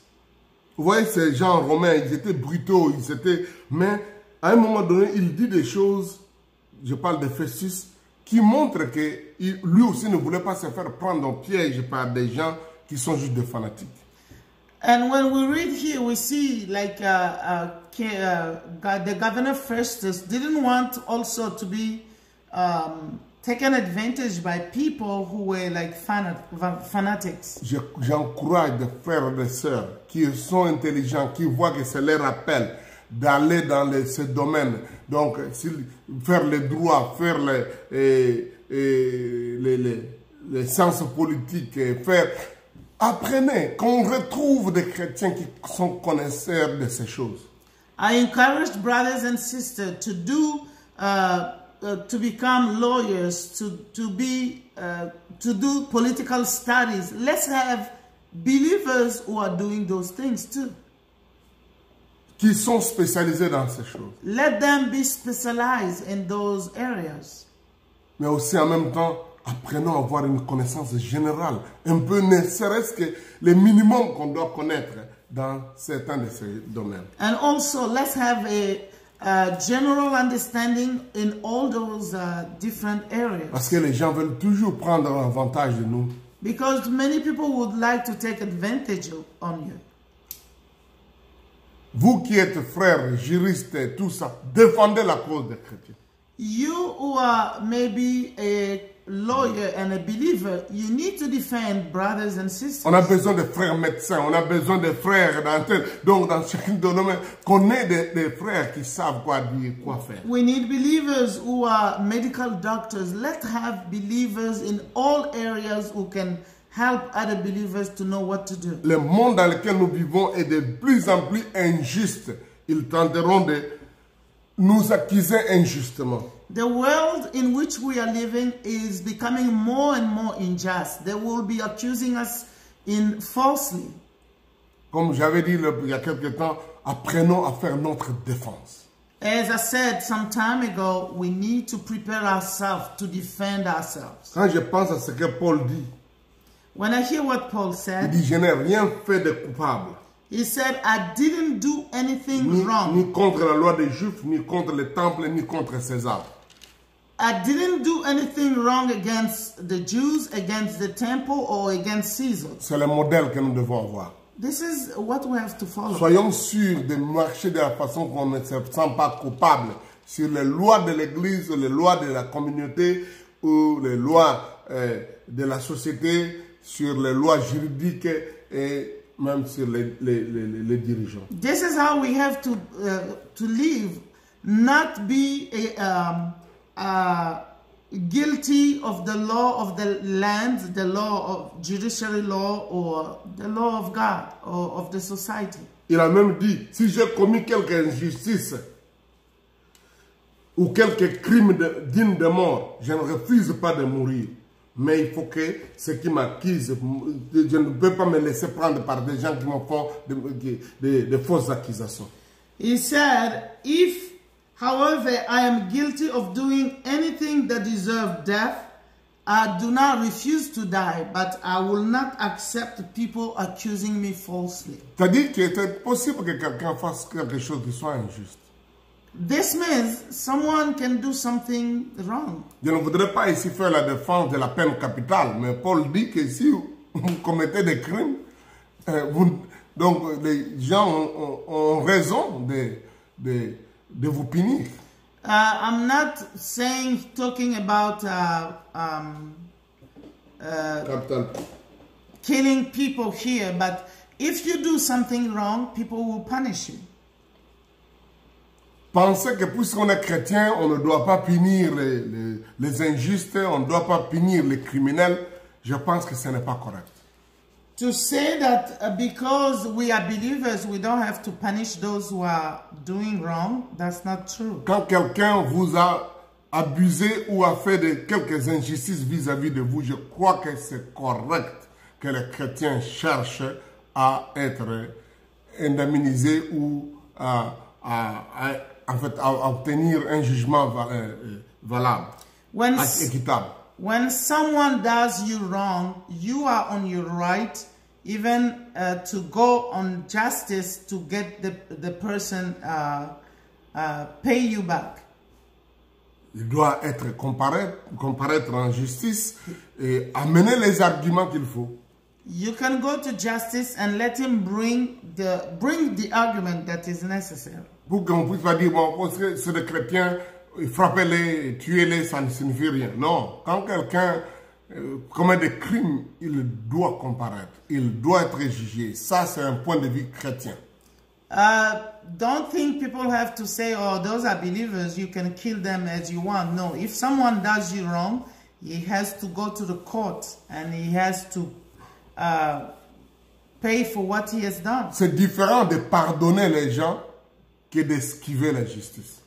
Vous voyez, ces gens romains, ils étaient brutaux, mais à un moment donné, il dit des choses, je parle de Festus, qui montrent que lui aussi ne voulait pas se faire prendre en piège par des gens qui sont juste des fanatiques. And when we read here, we see like the governor Festus didn't want also to be taken advantage by people who were like fanatics. J'encourage des frères et des sœurs qui sont intelligents, qui voient que c'est leur appel d'aller dans ce domaine. Donc, faire les droits, faire les sciences politiques, apprenez, qu'on retrouve des chrétiens qui sont connaisseurs de ces choses. I encourage brothers and sisters to do, to become lawyers, to do political studies. Let's have believers who are doing those things too. Qui sont spécialisés dans ces choses. Let them be specialized in those areas. Mais aussi en même temps, apprenons à avoir une connaissance générale, un peu ne serait-ce que le minimum qu'on doit connaître dans certains de ces domaines. And also, let's have a general understanding in all those different areas. Parce que les gens veulent toujours prendre avantage de nous. Because many people would like to take advantage on you. Vous qui êtes frères, juristes et tout ça, défendez la cause des chrétiens. You who are maybe a lawyer and a believer, you need to defend brothers and sisters. On a besoin de frères médecins, on a besoin de frères dentaires. Donc dans chacun de nos domaines, qu'on ait des frères qui savent quoi dire, quoi faire. We need believers who are medical doctors. Let's have believers in all areas who can help other believers to know what to do. Le monde dans lequel nous vivons est de plus en plus injuste. Ils tenteront de nous accuser injustement. The world in which we are living is becoming more and more unjust. They will be accusing us falsely. Comme j'avais dit il y a quelque temps, apprenons à faire notre défense. As I said some time ago, we need to prepare ourselves to defend ourselves. Quand je pense à ce que Paul dit, when I hear what Paul il said, dit, je n'ai rien fait de coupable. He said, I didn't do anything wrong. Ni contre la loi des Juifs, ni contre le temple, ni contre César. I didn't do anything wrong against the Jews, against the temple, or against Caesar. C'est le modèle que nous devons avoir. This is what we have to follow. Soyons sûrs de marcher de la façon qu'on ne se sent pas coupable sur les lois de l'Église, les lois de la communauté ou les lois de la société, sur les lois juridiques et même sur les dirigeants. This is how we have to live, not be guilty of the law of the land, the law of judiciary law, or the law of God or of the society. Il a même dit, si j'ai commis quelque injustice ou quelque crime digne de mort, je ne refuse pas de mourir. Mais il faut que ce qui m'accuse, je ne peux pas me laisser prendre par des gens qui me font de fausses accusations. He said, if, however, I am guilty of doing anything that deserves death, I do not refuse to die, but I will not accept people accusing me falsely. C'est-à-dire qu'il est possible que quelqu'un fasse quelque chose qui soit injuste. This means someone can do something wrong. Je ne voudrais pas ici faire la défense de la peine capitale, mais Paul dit que si vous commettez des crimes, donc les gens ont raison de vous punir. I'm not talking about killing people here, but if you do something wrong, people will punish you. Penser que puisqu'on est chrétien, on ne doit pas punir les injustes, on ne doit pas punir les criminels, je pense que ce n'est pas correct. To say that because we are believers, we don't have to punish those who are doing wrong, that's not true. Quand quelqu'un vous a abusé ou a fait quelques injustices vis-à-vis de vous, je crois que c'est correct que les chrétiens cherchent à être indemnisés ou à obtenir un jugement valable, équitable. When someone does you wrong, you are on your right even to go on justice to get the person pay you back. Il doit être comparaître en justice et amener les arguments qu'il faut. You can go to justice and let him bring the argument that is necessary. Pour qu'on puisse pas dire, bon, c'est des chrétiens, frappez-les, tuez-les, ça ne signifie rien. Non, quand quelqu'un commet des crimes, il doit comparaître, il doit être jugé. Ça, c'est un point de vue chrétien. Don't think people have to say, oh, those are believers, you can kill them as you want. No, if someone does you wrong, he has to go to the court and he has to pay for what he has done. C'est différent de pardonner les gens que d'esquiver la justice.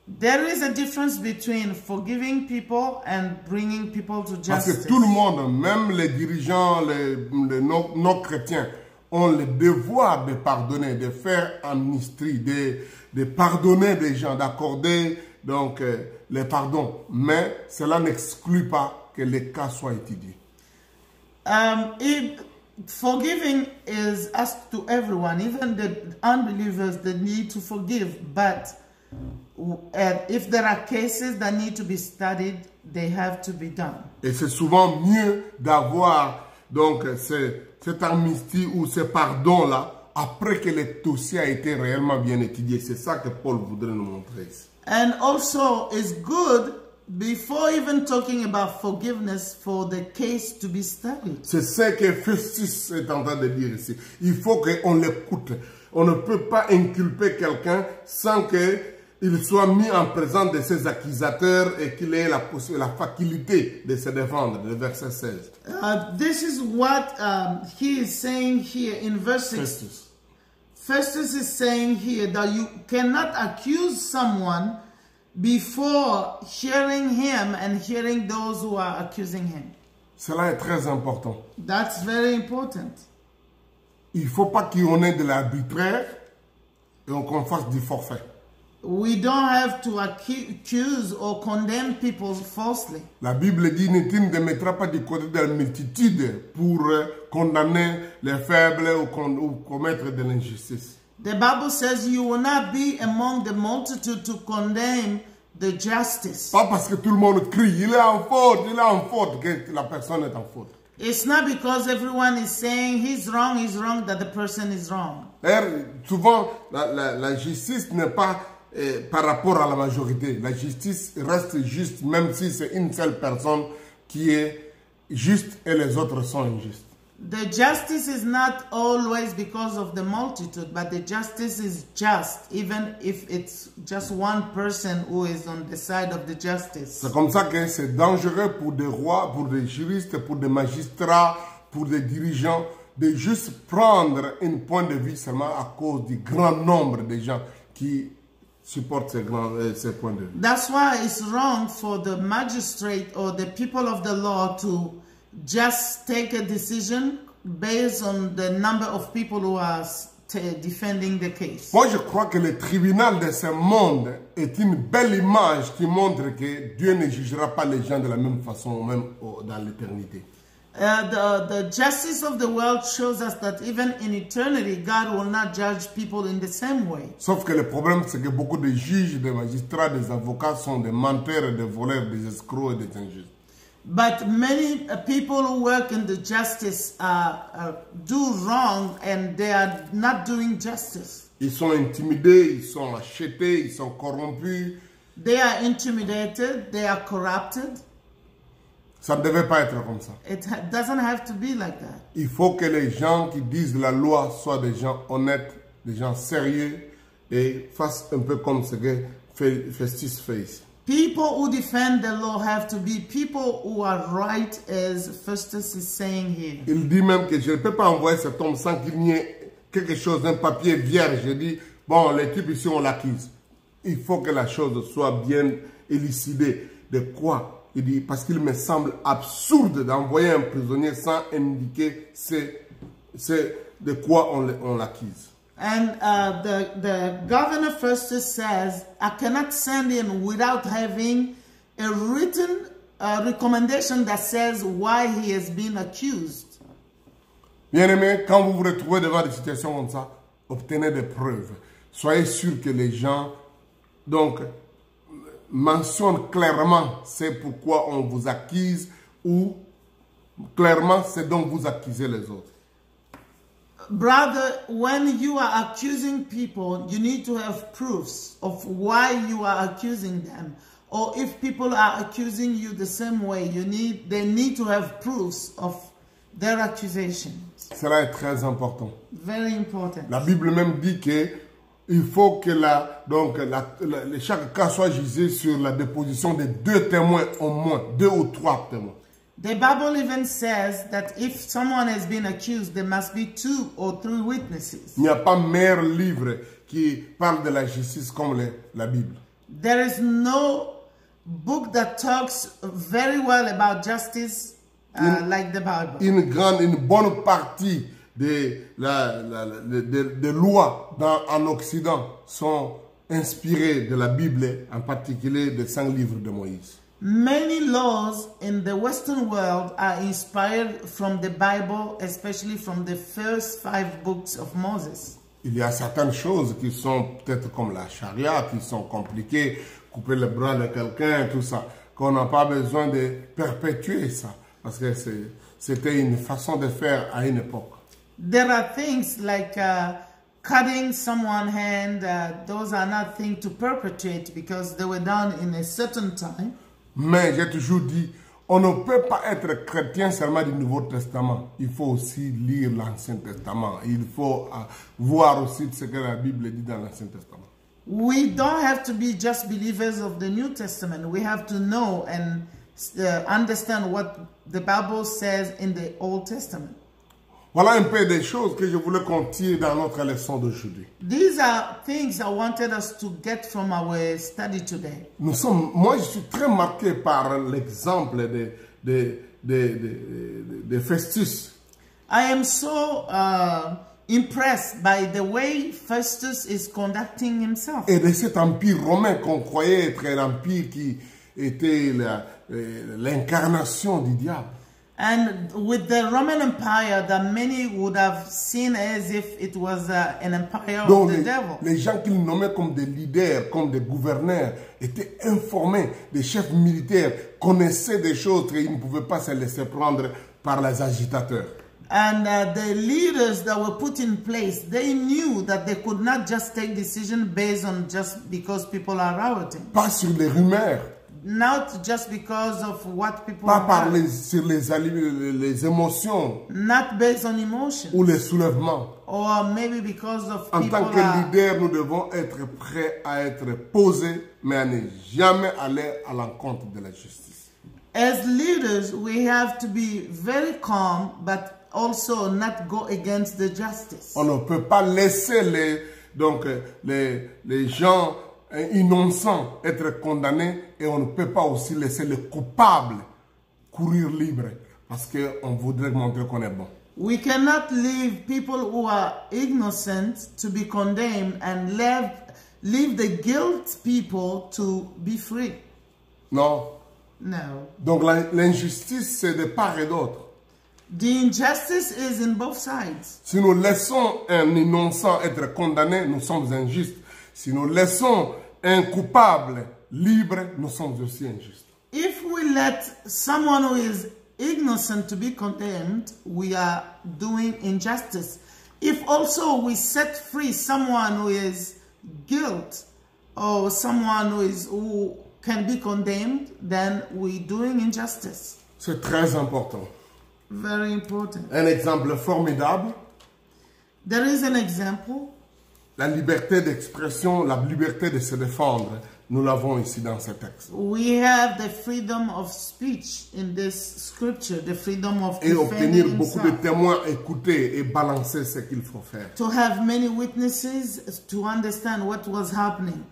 There is a difference between forgiving people and bringing people to justice. Parce que tout le monde, même les dirigeants, nos chrétiens, ont le devoir de pardonner, de faire amnistie, de pardonner des gens, d'accorder donc les pardons. Mais cela n'exclut pas que les cas soient étudiés. Forgiving is asked to everyone, even the unbelievers that need to forgive. But if there are cases that need to be studied, they have to be done. Et c'est souvent mieux d'avoir donc cette amnistie ou ce pardon-là après que le dossier a été réellement bien étudié. C'est ça que Paul voudrait nous montrer ici. And also, it's good before even talking about forgiveness for the case to be studied. C'est ce que Festus est en train de dire ici. Il faut qu'on l'écoute. On ne peut pas inculper quelqu'un sans qu'il soit mis en présence de ses accusateurs et qu'il ait la faculté de se défendre. Le verset 16. This is what he is saying here in verse 6. Festus is saying here that you cannot accuse someone before hearing him and hearing those who are accusing him. Cela est très important. That's very important. Il ne faut pas qu'on ait de l'arbitraire et qu'on fasse du forfait. We don't have to accuse or condemn people falsely. La Bible dit, tu ne te mettras pas du côté de la multitude pour condamner les faibles ou commettre de l'injustice. The Bible says you will not be among the multitude to condemn the justice. Pas parce que tout le monde crie, il est en faute, que la personne est en faute. It's not because everyone is saying he's wrong, that the person is wrong. D'ailleurs, souvent, la justice n'est pas par rapport à la majorité. La justice reste juste, même si c'est une seule personne qui est juste et les autres sont injustes. The justice is not always because of the multitude, but the justice is just, even if it's just one person who is on the side of the justice. C'est comme ça que c'est dangereux pour des rois, pour des juristes, pour des magistrats, pour des dirigeants, de juste prendre un point de vue seulement à cause du grand nombre de gens qui supportent ces points de vue. That's why it's wrong for the magistrate or the people of the law to just take a decision based on the number of people who are defending the case. Moi, je crois que le tribunal de ce monde est une belle image qui montre que Dieu ne jugera pas les gens de la même façon, même dans l'éternité. The justice of the world shows us that even in eternity, God will not judge people in the same way. Sauf que le problème, c'est que beaucoup de juges, des magistrats, des avocats sont des menteurs, des voleurs, des escrocs et des injustes. But many people who work in the justice do wrong and they are not doing justice. Ils sont intimidés, ils sont achetés, ils sont corrompus. They are intimidated, they are corrupted. Ça ne devait pas être comme ça. It doesn't have to be like that. Il faut que les gens qui disent la loi soient des gens honnêtes, des gens sérieux et fassent un peu comme ce que Festus fait ici. People who defend the law have to be people who are right, as Festus is saying here. Il dit même que je ne peux pas envoyer cet homme sans qu'il n'y ait quelque chose, un papier vierge. Je dis, bon, les types ici, on l'accuse. Il faut que la chose soit bien élucidée. De quoi? Il dit, parce qu'il me semble absurde d'envoyer un prisonnier sans indiquer de quoi on l'accuse. And the governor Festus says, I cannot send him without having a written recommendation that says why he has been accused. Bien-aimés, quand vous vous retrouvez devant des situations comme ça, obtenez des preuves. Soyez sûr que les gens, donc, mentionnent clairement c'est pourquoi on vous accuse ou clairement c'est dont vous accusez les autres. Brother, when you are accusing people, you need to have proofs of why you are accusing them. Or if people are accusing you the same way, they need to have proofs of their accusations. Cela est très important. Very important. La Bible même dit que il faut que chaque cas soit jugé sur la déposition de 2 témoins au moins, 2 ou 3 témoins. The Bible even says that if someone has been accused, there must be 2 or 3 witnesses. Il n'y a pas meilleur livre qui parle de la justice comme la Bible. There is no book that talks very well about justice like the Bible. Une bonne partie des lois en Occident sont inspirées de la Bible, en particulier des 5 livres de Moïse. Many laws in the Western world are inspired from the Bible, especially from the first 5 books of Moses. Il y a certaines choses qui sont peut-être comme la charia, qui sont compliquées, couper le bras de quelqu'un, tout ça, qu'on n'a pas besoin de perpétuer ça, parce que c'était une façon de faire à une époque. There are things like cutting someone's hand, those are not things to perpetuate because they were done in a certain time. Mais j'ai toujours dit, on ne peut pas être chrétien seulement du Nouveau Testament. Il faut aussi lire l'Ancien Testament. Il faut voir aussi ce que la Bible dit dans l'Ancien Testament. We don't have to be just believers of the New Testament. We have to know and understand what the Bible says in the Old Testament. Voilà un peu des choses que je voulais qu'on tire dans notre leçon d'aujourd'hui. These are things I wanted us to get from our study today. Moi, je suis très marqué par l'exemple de Festus. I am so impressed by the way Festus is conducting himself. Et de cet empire romain qu'on croyait être l'empire qui était l'incarnation du diable. And with the Roman Empire that many would have seen as if it was an empire Donc of the devil. les gens qu'ils nommaient comme des leaders, comme des gouverneurs, étaient informés, des chefs militaires, connaissaient des choses et ils ne pouvaient pas se laisser prendre par les agitateurs. And the leaders that were put in place, they knew that they could not just take decisions based on just because people are rioting. Pas sur les rumeurs. Not just because of what people Pas are sur les émotions. Not based on emotion. Ou les soulèvements. Or maybe because of en people tant que leader, nous devons être prêts à être posés, mais à ne jamais aller à l'encontre de la justice. As leaders, we have to be very calm, but also not go against the justice. On ne peut pas laisser les gens innocents être condamnés et on ne peut pas aussi laisser les coupables courir libres parce qu'on voudrait montrer qu'on est bon. We cannot leave people who are innocent to be condemned and leave the guilt people to be free. Non. No. Donc l'injustice, c'est de part et d'autre. The injustice is in both sides. Si nous laissons un innocent être condamné, nous sommes injustes. Si nous laissons un coupable libre, nous sommes aussi injustes. If we let someone who is innocent to be condemned, we are doing injustice. If also we set free someone who is guilt or someone who can be condemned, then we're doing injustice. C'est très important. Very important. Un exemple formidable. There is an example. La liberté d'expression, la liberté de se défendre, nous l'avons ici dans ce texte. We have the freedom of speech in this scripture, the freedom of et obtenir defending beaucoup de himself. témoins, écouter et balancer ce qu'il faut faire. To have many witnesses to understand what was happening.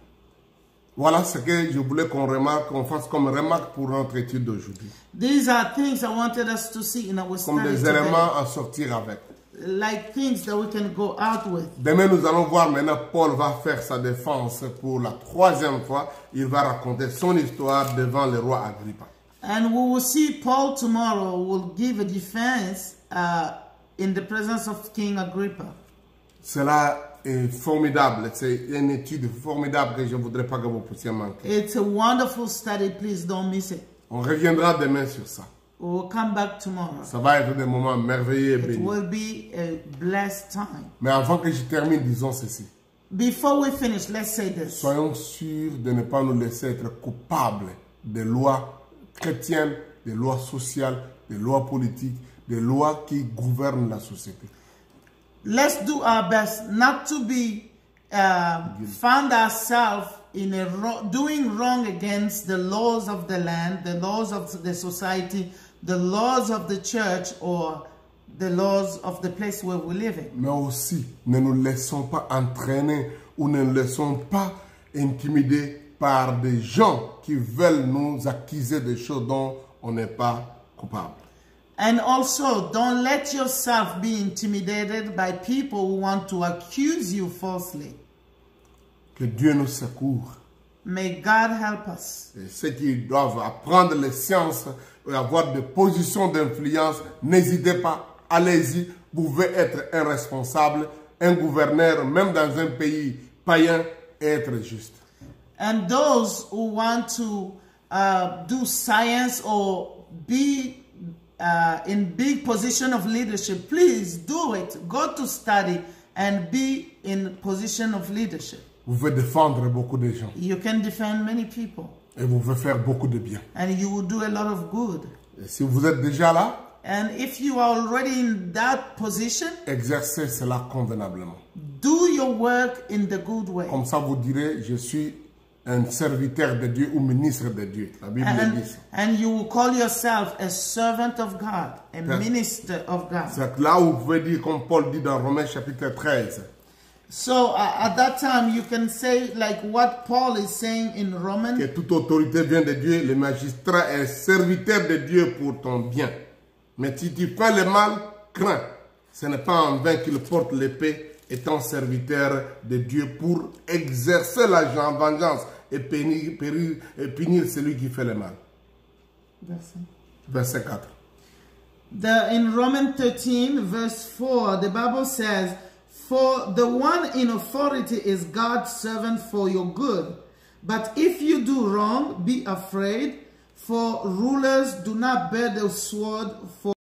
Voilà ce que je voulais qu'on remarque, qu'on fasse comme remarque pour notre étude d'aujourd'hui. These are things I wanted us to see in our Comme study des today. éléments à sortir avec. Like things that we can go out with. Demain, nous allons voir maintenant, Paul va faire sa défense pour la 3e fois. Il va raconter son histoire devant le roi Agrippa. And we will see Paul tomorrow will give a defense in the presence of King Agrippa. Cela est formidable. C'est une étude formidable que je ne voudrais pas que vous puissiez manquer. It's a wonderful study. Please don't miss it. On reviendra demain sur ça. We will come back tomorrow. Ça va être des moments merveilleux et It bénis. will be a blessed time. Mais avant que je termine, disons ceci. Before we finish, let's say this. Soyons sûrs de ne pas nous laisser être coupables des lois chrétiennes, des lois sociales, des lois politiques, des lois qui gouvernent la société. Let's do our best not to be found ourselves in doing wrong against the laws of the land, the laws of the society, the laws of the church, or the laws of the place where we live in. Mais aussi, ne nous laissons pas entraîner ou ne nous laissons pas intimider par des gens qui veulent nous accuser de choses dont on n'est pas coupable. And also, don't let yourself be intimidated by people who want to accuse you falsely. Que Dieu nous secoure. May God help us. Et ceux qui doivent apprendre les sciences et avoir des positions d'influence, n'hésitez pas, allez-y. Vous pouvez être un responsable, un gouverneur, même dans un pays païen, et être juste. And those who want to do science or be in big position of leadership, please do it. Go to study and be in position of leadership. Vous pouvez défendre beaucoup de gens. You can defend many people. Et vous pouvez faire beaucoup de bien. And you will do a lot of good. Et si vous êtes déjà là, And if you are already in that position, exercez cela convenablement. do your work in the good way. Comme ça, vous direz, je suis un serviteur de Dieu ou ministre de Dieu. La Bible dit ça. And you will call yourself a servant of God, a minister of God. C'est là où vous pouvez dire, comme Paul dit dans Romains chapitre 13, So at that time, you can say like what Paul is saying in Romans. que toute autorité vient de Dieu, le magistrat est serviteur de Dieu pour ton bien. Mais si tu fais le mal, crains, Ce n'est pas en vain qu'il porte l'épée, étant serviteur de Dieu pour exercer la vengeance et punir celui qui fait le mal. Verset 4. In Romans 13, verse 4, the Bible says, "For the one in authority is God's servant for your good. But if you do wrong, be afraid, for rulers do not bear the sword for